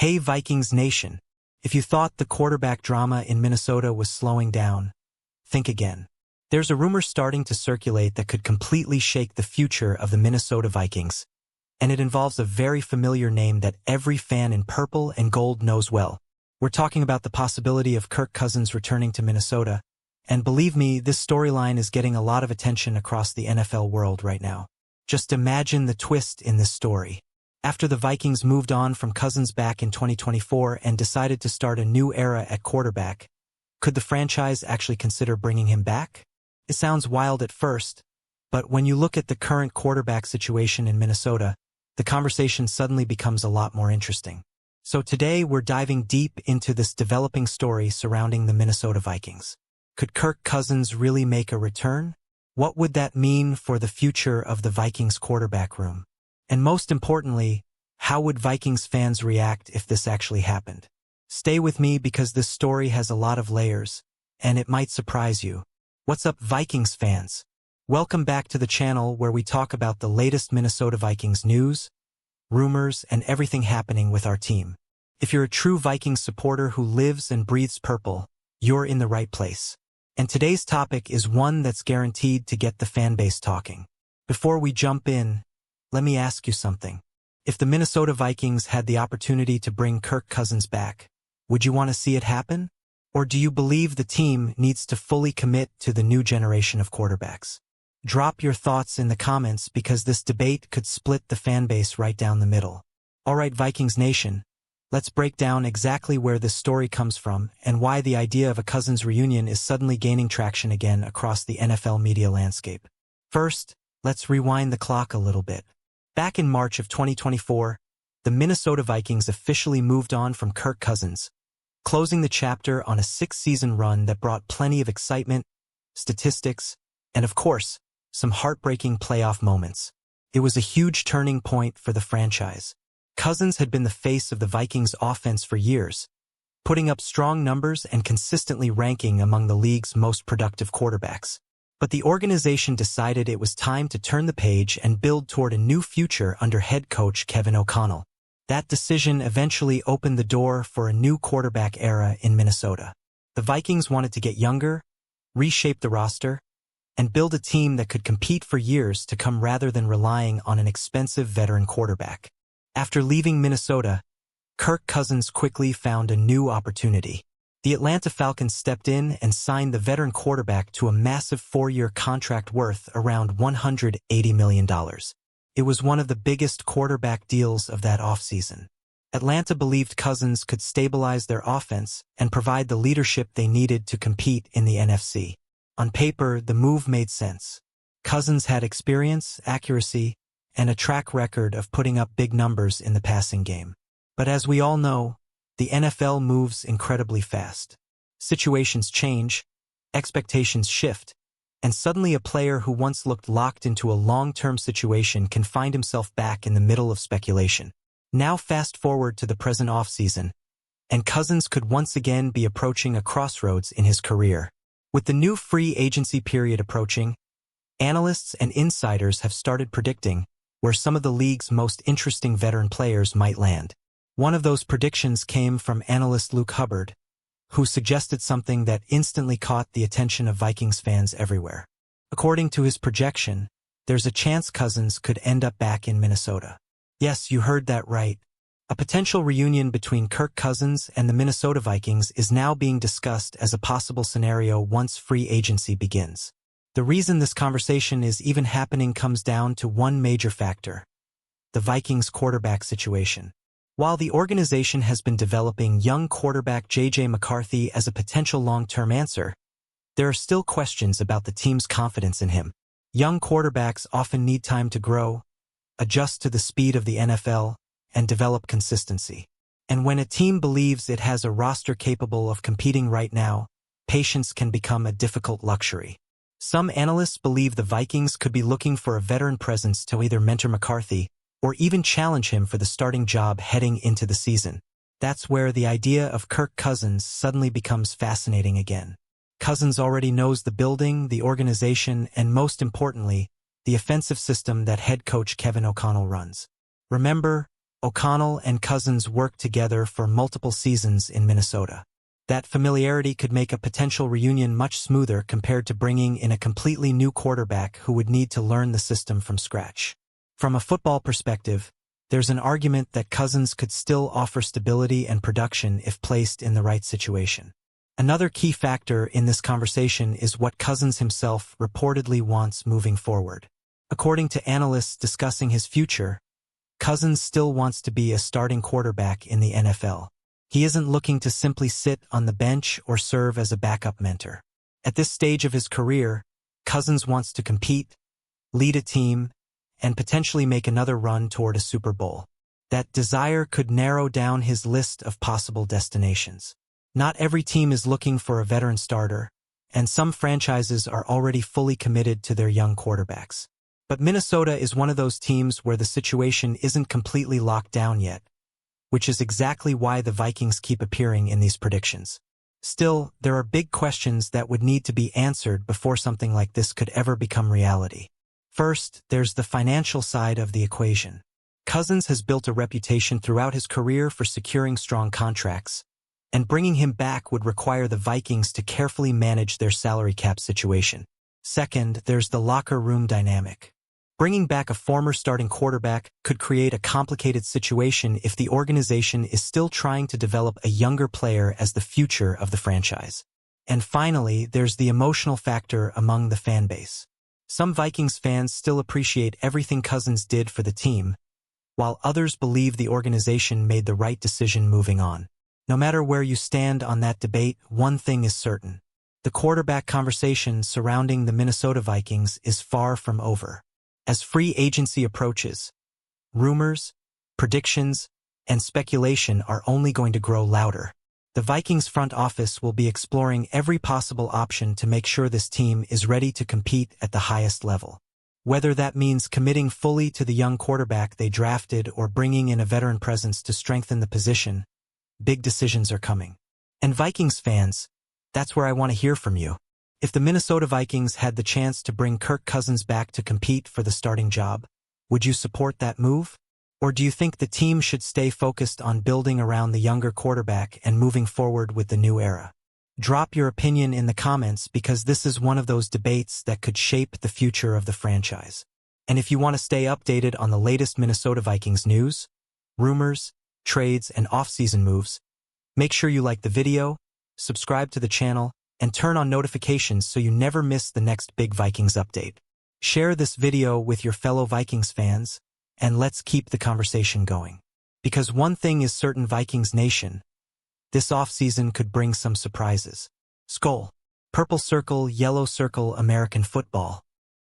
Hey Vikings Nation! If you thought the quarterback drama in Minnesota was slowing down, think again. There's a rumor starting to circulate that could completely shake the future of the Minnesota Vikings, and it involves a very familiar name that every fan in purple and gold knows well. We're talking about the possibility of Kirk Cousins returning to Minnesota, and believe me, this storyline is getting a lot of attention across the NFL world right now. Just imagine the twist in this story. After the Vikings moved on from Cousins back in 2024 and decided to start a new era at quarterback, could the franchise actually consider bringing him back? It sounds wild at first, but when you look at the current quarterback situation in Minnesota, the conversation suddenly becomes a lot more interesting. So today we're diving deep into this developing story surrounding the Minnesota Vikings. Could Kirk Cousins really make a return? What would that mean for the future of the Vikings quarterback room? And most importantly, how would Vikings fans react if this actually happened? Stay with me because this story has a lot of layers, and it might surprise you. What's up, Vikings fans? Welcome back to the channel where we talk about the latest Minnesota Vikings news, rumors, and everything happening with our team. If you're a true Vikings supporter who lives and breathes purple, you're in the right place. And today's topic is one that's guaranteed to get the fan base talking. Before we jump in, let me ask you something. If the Minnesota Vikings had the opportunity to bring Kirk Cousins back, would you want to see it happen? Or do you believe the team needs to fully commit to the new generation of quarterbacks? Drop your thoughts in the comments because this debate could split the fan base right down the middle. Alright, Vikings Nation, let's break down exactly where this story comes from and why the idea of a Cousins reunion is suddenly gaining traction again across the NFL media landscape. First, let's rewind the clock a little bit. Back in March of 2024, the Minnesota Vikings officially moved on from Kirk Cousins, closing the chapter on a 6-season run that brought plenty of excitement, statistics, and of course, some heartbreaking playoff moments. It was a huge turning point for the franchise. Cousins had been the face of the Vikings offense for years, putting up strong numbers and consistently ranking among the league's most productive quarterbacks. But the organization decided it was time to turn the page and build toward a new future under head coach Kevin O'Connell. That decision eventually opened the door for a new quarterback era in Minnesota. The Vikings wanted to get younger, reshape the roster, and build a team that could compete for years to come rather than relying on an expensive veteran quarterback. After leaving Minnesota, Kirk Cousins quickly found a new opportunity. The Atlanta Falcons stepped in and signed the veteran quarterback to a massive 4-year contract worth around $180 million. It was one of the biggest quarterback deals of that offseason. Atlanta believed Cousins could stabilize their offense and provide the leadership they needed to compete in the NFC. On paper, the move made sense. Cousins had experience, accuracy, and a track record of putting up big numbers in the passing game. But as we all know, the NFL moves incredibly fast. Situations change, expectations shift, and suddenly a player who once looked locked into a long-term situation can find himself back in the middle of speculation. Now fast forward to the present offseason, and Cousins could once again be approaching a crossroads in his career. With the new free agency period approaching, analysts and insiders have started predicting where some of the league's most interesting veteran players might land. One of those predictions came from analyst Luke Hubbard, who suggested something that instantly caught the attention of Vikings fans everywhere. According to his projection, there's a chance Cousins could end up back in Minnesota. Yes, you heard that right. A potential reunion between Kirk Cousins and the Minnesota Vikings is now being discussed as a possible scenario once free agency begins. The reason this conversation is even happening comes down to one major factor: the Vikings quarterback situation. While the organization has been developing young quarterback J.J. McCarthy as a potential long-term answer, there are still questions about the team's confidence in him. Young quarterbacks often need time to grow, adjust to the speed of the NFL, and develop consistency. And when a team believes it has a roster capable of competing right now, patience can become a difficult luxury. Some analysts believe the Vikings could be looking for a veteran presence to either mentor McCarthy or even challenge him for the starting job heading into the season. That's where the idea of Kirk Cousins suddenly becomes fascinating again. Cousins already knows the building, the organization, and most importantly, the offensive system that head coach Kevin O'Connell runs. Remember, O'Connell and Cousins worked together for multiple seasons in Minnesota. That familiarity could make a potential reunion much smoother compared to bringing in a completely new quarterback who would need to learn the system from scratch. From a football perspective, there's an argument that Cousins could still offer stability and production if placed in the right situation. Another key factor in this conversation is what Cousins himself reportedly wants moving forward. According to analysts discussing his future, Cousins still wants to be a starting quarterback in the NFL. He isn't looking to simply sit on the bench or serve as a backup mentor. At this stage of his career, Cousins wants to compete, lead a team, and potentially make another run toward a Super Bowl. That desire could narrow down his list of possible destinations. Not every team is looking for a veteran starter, and some franchises are already fully committed to their young quarterbacks. But Minnesota is one of those teams where the situation isn't completely locked down yet, which is exactly why the Vikings keep appearing in these predictions. Still, there are big questions that would need to be answered before something like this could ever become reality. First, there's the financial side of the equation. Cousins has built a reputation throughout his career for securing strong contracts, and bringing him back would require the Vikings to carefully manage their salary cap situation. Second, there's the locker room dynamic. Bringing back a former starting quarterback could create a complicated situation if the organization is still trying to develop a younger player as the future of the franchise. And finally, there's the emotional factor among the fan base. Some Vikings fans still appreciate everything Cousins did for the team, while others believe the organization made the right decision moving on. No matter where you stand on that debate, one thing is certain. The quarterback conversation surrounding the Minnesota Vikings is far from over. As free agency approaches, rumors, predictions, and speculation are only going to grow louder. The Vikings front office will be exploring every possible option to make sure this team is ready to compete at the highest level. Whether that means committing fully to the young quarterback they drafted or bringing in a veteran presence to strengthen the position, big decisions are coming. And Vikings fans, that's where I want to hear from you. If the Minnesota Vikings had the chance to bring Kirk Cousins back to compete for the starting job, would you support that move? Or do you think the team should stay focused on building around the younger quarterback and moving forward with the new era? Drop your opinion in the comments because this is one of those debates that could shape the future of the franchise. And if you want to stay updated on the latest Minnesota Vikings news, rumors, trades, and off-season moves, make sure you like the video, subscribe to the channel, and turn on notifications so you never miss the next big Vikings update. Share this video with your fellow Vikings fans, and let's keep the conversation going. Because one thing is certain, Vikings Nation, this offseason could bring some surprises. SKOL, Purple Circle, Yellow Circle, American football.